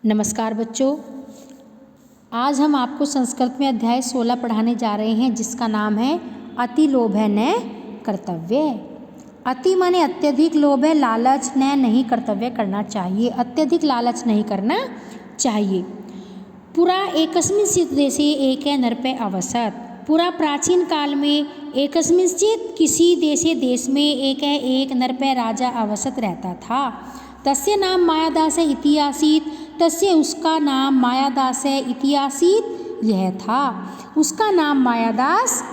नमस्कार बच्चों, आज हम आपको संस्कृत में अध्याय 16 पढ़ाने जा रहे हैं जिसका नाम है अति लोभ है न कर्तव्य। अति माने अत्यधिक लोभ है, लालच न नहीं कर्तव्य करना चाहिए, अत्यधिक लालच नहीं करना चाहिए। पुरा एकस्मिंश्चित् देशे एके नरपे अवसत्। पुरा प्राचीन काल में एकस्मिंश्चित् किसी देश में एक नरपे राजा अवसत रहता था। तस्य नाम मायादास इति आसीत्। तस्य उसका नाम मायादास इति आसीत् यह था, उसका नाम मायादास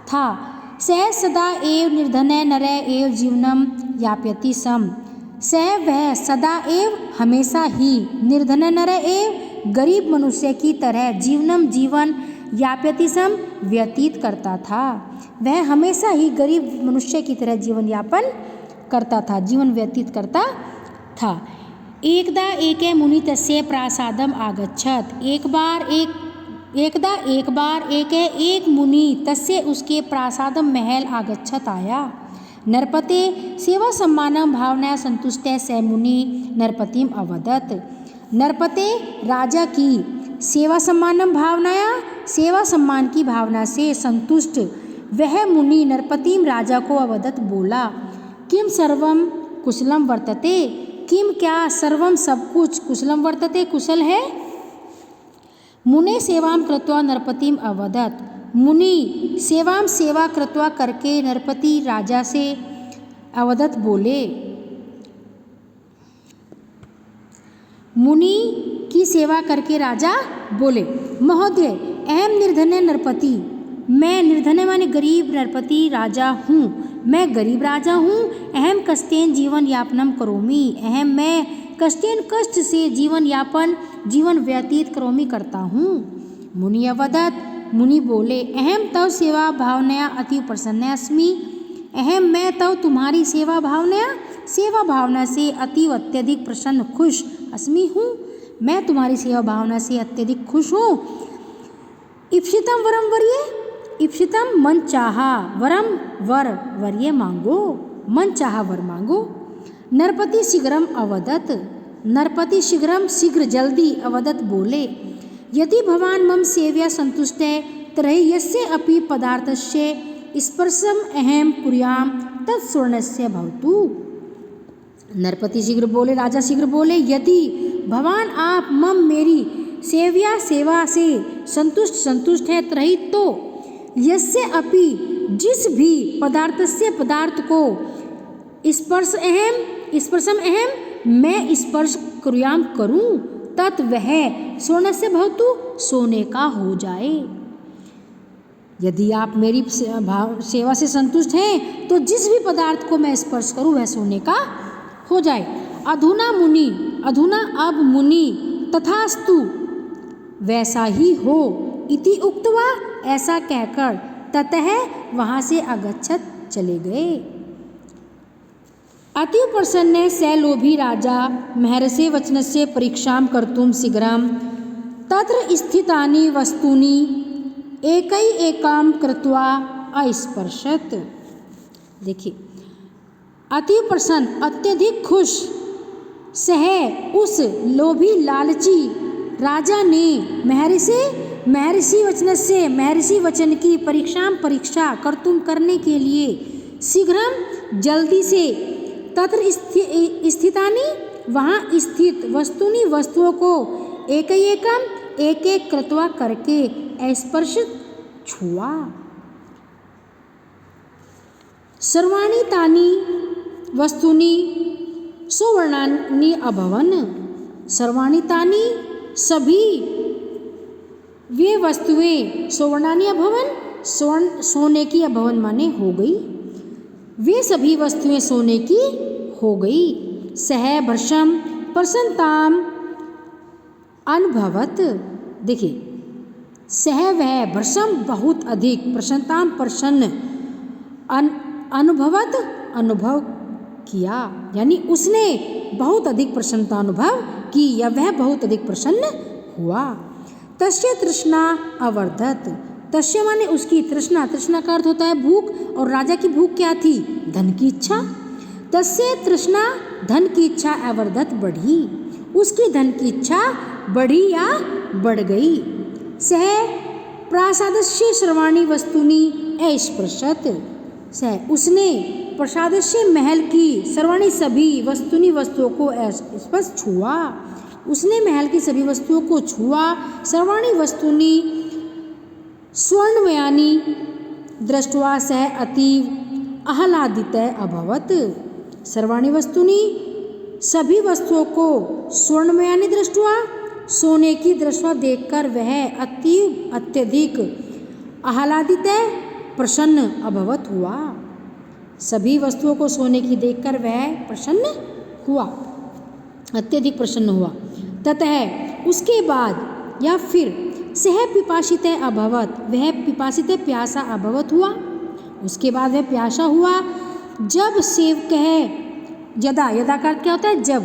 था। सः सदा एव निर्धने नरे एव जीवनम यापयति स्म। सः वह सदा एव हमेशा ही निर्धने नरे एव गरीब मनुष्य की तरह जीवन यापयति स्म व्यतीत करता था। वह हमेशा ही गरीब मनुष्य की तरह जीवन यापन करता था, जीवन व्यतीत करता था। एकदा एके मुनि तस्य प्रासादम आगच्छत्। एक बार एक मुनि तस्य उसके प्रासादम महल आगच्छत् आया। नरपते सेवा सम्मानम भावना संतुष्टः स मुनि नरपतिम अवदत्। नरपते राजा की सेवा सम्मान की भावना से संतुष्ट वह मुनि नरपतिम राजा को अवदत् बोला, किम सर्वम कुशलम वर्तते। किम क्या सर्वम सब कुछ कुशलम वर्तते कुशल है। मुने सेवाम कृत्वा नरपतिम अवदत्। मुनि सेवा कृत्वा करके नरपति राजा से अवदत् बोले। मुनि की सेवा करके राजा बोले, महोदय अहम निर्धने नरपति। मैं निर्धने माने गरीब नरपति राजा हूँ, मैं गरीब राजा हूँ। अहम कष्टेन जीवन यापनम करोमि। मैं कष्टेन कष्ट से जीवन व्यतीत करोमि करता हूँ। मुनि अवदत्। मुनि बोले, अहम तव सेवा भावनया अति प्रसन्न अस्मि। मैं तव तुम्हारी सेवा भावना से अत्यधिक प्रसन्न खुश अस्मि हूँ। मैं तुम्हारी सेवा भावना से अत्यधिक खुश हूँ। इप्सितम वरम वर्ये। इप्सितम मन चाहा, वरम वर वर्ये मांगो, मन चाहा वर मांगो। नरपति शीघ्रम अवदत्। नरपति शीघ्र जल्दी अवदत् बोले, यदि भवान मम सेव्या संतुष्ट है तर्हि यस्य अपि पदार्थस्य स्पर्शम अहम कुर्याम तत् स्वर्णस्य भवतु। नरपति शीघ्र बोले, राजा शीघ्र बोले, यदि भवान आप मम मेरी सेवा से संतुष्ट है तर्हि तो यस्य अपि जिस भी पदार्थ को स्पर्शम अहम मैं स्पर्श कुर्याम करूं तत् वह स्वर्ण से भवतु सोने का हो जाए। यदि आप मेरी सेवा से संतुष्ट हैं तो जिस भी पदार्थ को मैं स्पर्श करूं वह सोने का हो जाए। अधुना अब मुनि तथास्तु वैसा ही हो इति उक्त्वा ऐसा कहकर ततः वहाँ से अगच्छत् चले गए। अति प्रसन्न स लोभी राजा महर्षे वचनस्य परीक्षां कर्तुं शीघ्रं तत्र स्थितानि वस्तूनि एकैकं कृत्वा अस्पर्शत्। देखिए, अति प्रसन्न अत्यधिक खुश सह उस लोभी लालची राजा ने महर्षि वचन की परीक्षा कर्तुम करने के लिए शीघ्रम जल्दी से तत्र स्थितानि वहाँ स्थित वस्तुओं को एक कृत्वा करके स्पर्शित छुआ। सर्वाणि तानि वस्तूनि सुवर्णानि अभवन। सर्वाणि तानि सभी वे वस्तुएं सुवर्णानी अभवन सोने की अभवन माने हो गई। वे सभी वस्तुएं सोने की हो गई। सह भर्षम प्रसन्नताम अनुभवत। देखिए, सह वह भर्षम बहुत अधिक प्रसन्नताम प्रसन्न अनुभवत अनुभव किया, यानी उसने बहुत अधिक प्रसन्नता अनुभव की या वह बहुत अधिक प्रसन्न हुआ। तस्य तृष्णा अवर्धत। तस्य माने उसकी तृष्णा का अर्थ होता है भूख, और राजा की भूख क्या थी, धन की इच्छा। तस्य तृष्णा धन की इच्छा अवर्धत बढ़ी। उसकी धन की इच्छा बढ़ी या बढ़ गई। सह प्रासादस्य सर्वाणी वस्तुनि अस्पृशत। सह उसने प्रसादस्य महल की सर्वाणी सभी वस्तुनि वस्तुओं को स्पर्श छुआ। उसने महल की सभी वस्तुओं को छुआ। सर्वाणी वस्तुनि स्वर्णमयानि दृष्ट्वा सह अतीव आह्लादितः अभवत्। सर्वाणी वस्तुनि सभी वस्तुओं को स्वर्णमयानि दृष्ट्वा सोने की दृष्टि देखकर वह अत्यधिक आह्लादित प्रसन्न अभवत हुआ। सभी वस्तुओं को सोने की देखकर वह प्रसन्न हुआ, अत्यधिक प्रसन्न हुआ। ततः उसके बाद या फिर सह पिपासित अभवत, वह पिपासित प्यासा अभवत हुआ। उसके बाद वह प्यासा हुआ। जब सेवकः यदा, यदा का क्या होता है जब,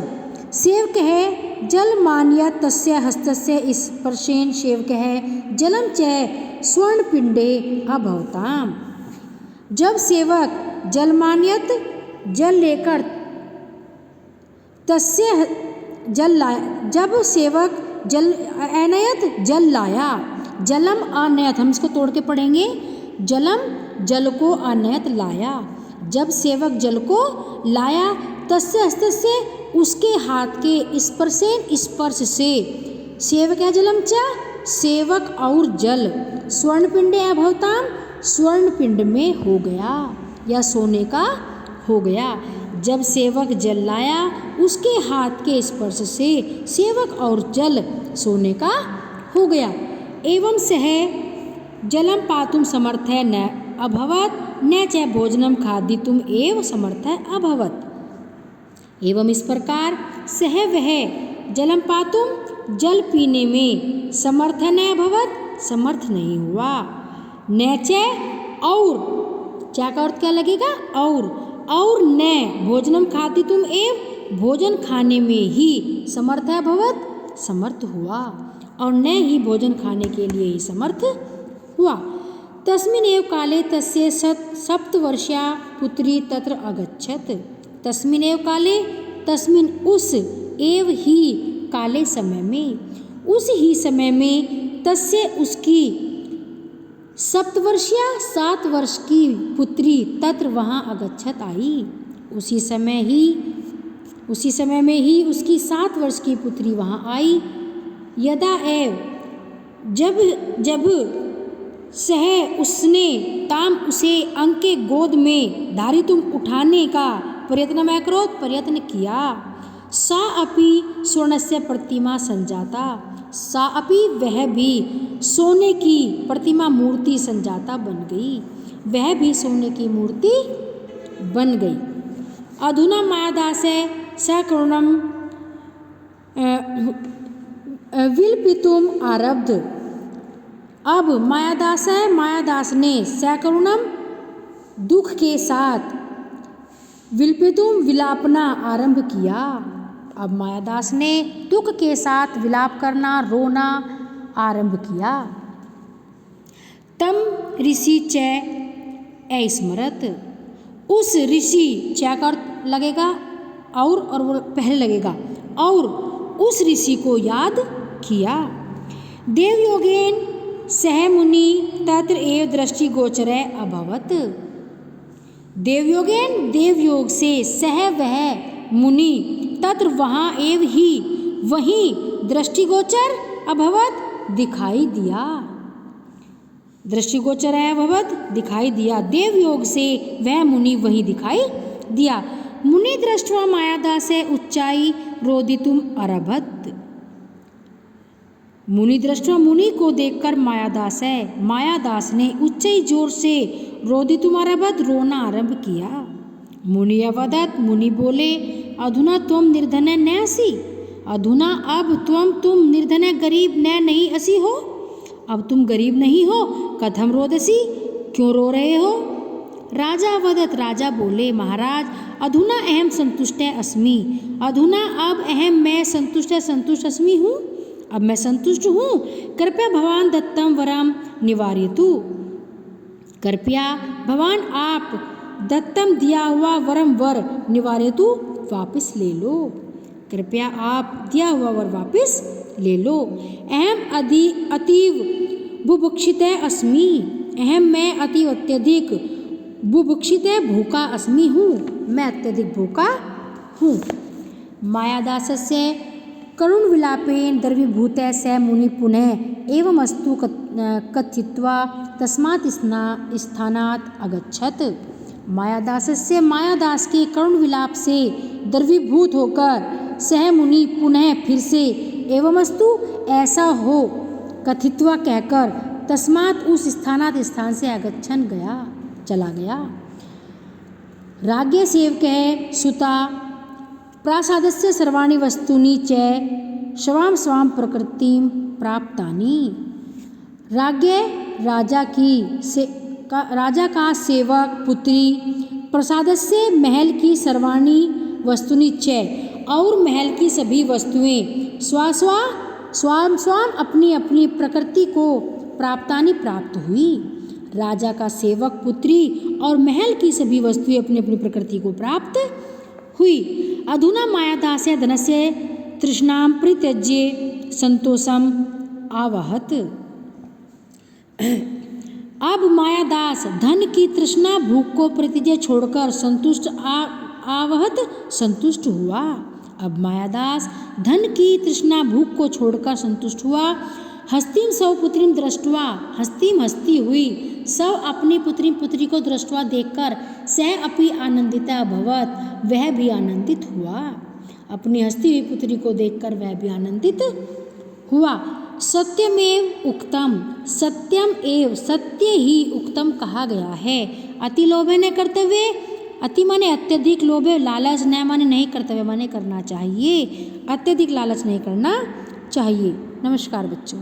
सेवकः जलमान्य तस्य हस्तस्य स्पर्शेन सेवकः जलम च स्वर्णपिंडे अभवताम। जब सेवक जलमान्यत जल लेकर तस्य जल लाया, जब सेवक जल अनयत जल लाया, जलम अनयत, हम इसको तोड़ के पढ़ेंगे, जलम जल को अनयत लाया। जब सेवक जल को लाया तस्य हस्तस्य उसके हाथ के स्पर्शेन स्पर्श से, सेवक है जलम चा सेवक और जल स्वर्णपिंडे अभवताम स्वर्णपिंड में हो गया या सोने का हो गया। जब सेवक जल लाया उसके हाथ के स्पर्श से सेवक और जल सोने का हो गया। एवं सह जलम पातुम समर्थ न अभवत न च भोजनम खादितुम एव समर्थ अभवत। एवं इस प्रकार सह वह जलम पातुम जल पीने में समर्थ न अभवत समर्थ नहीं हुआ। न च और, चा का अर्थ क्या लगेगा और न भोजनम खादितुम एव भोजन खाने में ही समर्थ अभवत समर्थ हुआ, और न ही भोजन खाने के लिए ही समर्थ हुआ। तस्मिन् एव काले तस्य सप्तवर्षा पुत्री तत्र अगच्छत। तस्मिन् एव काले, तस्मिन् उस, एव ही काले समय में, उस ही समय में, तस्य उसकी सप्तवर्षीया 7 वर्ष की पुत्री तत्र वहाँ अगच्छत आई। उसी समय में ही उसकी 7 वर्ष की पुत्री वहाँ आई। यदा एव जब सह उसने ताम उसे अंके गोद में धारी तुम उठाने का प्रयत्न किया। सा अपि स्वर्णस्य प्रतिमा संजाता, सा अपि वह भी सोने की प्रतिमा मूर्ति संजाता बन गई, वह भी सोने की मूर्ति बन गई। अधुना मायादासे सकरुणम विलपितुम आरब्ध। अब मायादास ने सकरुणम दुख के साथ विलपितुम विलापना आरंभ किया। अब मायादास ने दुख के साथ विलाप करना, रोना आरंभ किया। तम ऋषि च स्मरत, उस ऋषि च का लगेगा और वो पहले लगेगा, और उस ऋषि को याद किया। देवयोगेन सह मुनि तत्र एव दृष्टिगोचर अभवत। देवयोगेन देवयोग से सह वह मुनि तत्र वहाँ एव ही वहीं दृष्टिगोचर अभवत दिखाई दिया। दृष्टिगोचर अभवत दिखाई दिया, देवयोग से वह मुनि वहीं दिखाई दिया। मुनि दृष्ट्वा मायादासे उच्चाई रोदितुम अरभत। मुनि दृष्ट्वा, मुनि को देखकर मायादास ने उच्चई जोर से रोदितुम अरभत रोना आरंभ किया। मुनि अवदत, मुनि बोले, अधुना तुम निर्धन न असि, अधुना अब तुम निर्धन गरीब न नहीं असी हो, अब तुम गरीब नहीं हो, कथम रोदसी, क्यों रो रहे हो। राजा वदत, राजा बोले, महाराज अधुना अहम संतुष्ट अस्मि, अधुना अब अहम मैं संतुष्ट अस्मि हूँ, अब मैं संतुष्ट हूँ। कृपया भवान दत्तम वरम निवारयतु, कृपया भगवान आप दत्तम दिया हुआ वरम वर निवारयतु वापस ले लो। कृपया आप दिया हुआ वर वापस ले लो। अहम अतीव बुभुक्षितः अस्मि, अहम मैं अत्यधिक बुभुक्षितः भूखा अस्मि हूँ, मैं अत्यधिक भूखा हूँ। मायादासस्य करुणविलापेन द्रवीभूतः स मुनि पुनः एवमस्तु कथित्वा तस्मात् स्थानात् अगच्छत्। मायादासस्य मायादास के करुणविलाप से द्रवीभूत होकर सह मुनि पुनः फिर से एवमस्तु ऐसा हो कथित्वा कहकर तस्मात् उस स्थान से अगच्छन गया, चला गया। राज्ञ सेवकः सुता प्रासादस्य सर्वाणि वस्तूनि च स्वां स्वां प्रकृतिं प्राप्तानि। राज्ञ राजा का सेवक पुत्री प्रसादस्य महल की सर्वाणी वस्तुनि च और महल की सभी वस्तुएं स्वाम स्वाम अपनी अपनी प्रकृति को प्राप्तानि प्राप्त हुई। राजा का सेवक पुत्री और महल की सभी वस्तुएं अपनी अपनी प्रकृति को प्राप्त हुई। अधुना मायादास्य धनस्य तृष्णां परित्यज्य संतोषम आवहत। अब मायादास धन की तृष्णा भूख को परित्यज्य छोड़कर संतुष्ट हुआ। अब मायादास धन की तृष्णा भूख को छोड़कर संतुष्ट हुआ। हस्तीं सौ पुत्रीं दृष्ट्वा, हस्तीं हस्ती हुई, सब अपनी पुत्री को दृष्ट्वा देखकर सह अपि आनंदिता अभवत, वह भी आनंदित हुआ। अपनी हस्ती हुई पुत्री को देखकर वह भी आनंदित हुआ। सत्यमेव उक्तम, सत्यम एव सत्य ही उक्तम कहा गया है। अति लोभे न कर्तव्य, अति माने अत्यधिक लोभे, लालच न माने नहीं कर्तव्य माने करना चाहिए, अत्यधिक लालच नहीं करना चाहिए। नमस्कार बच्चों।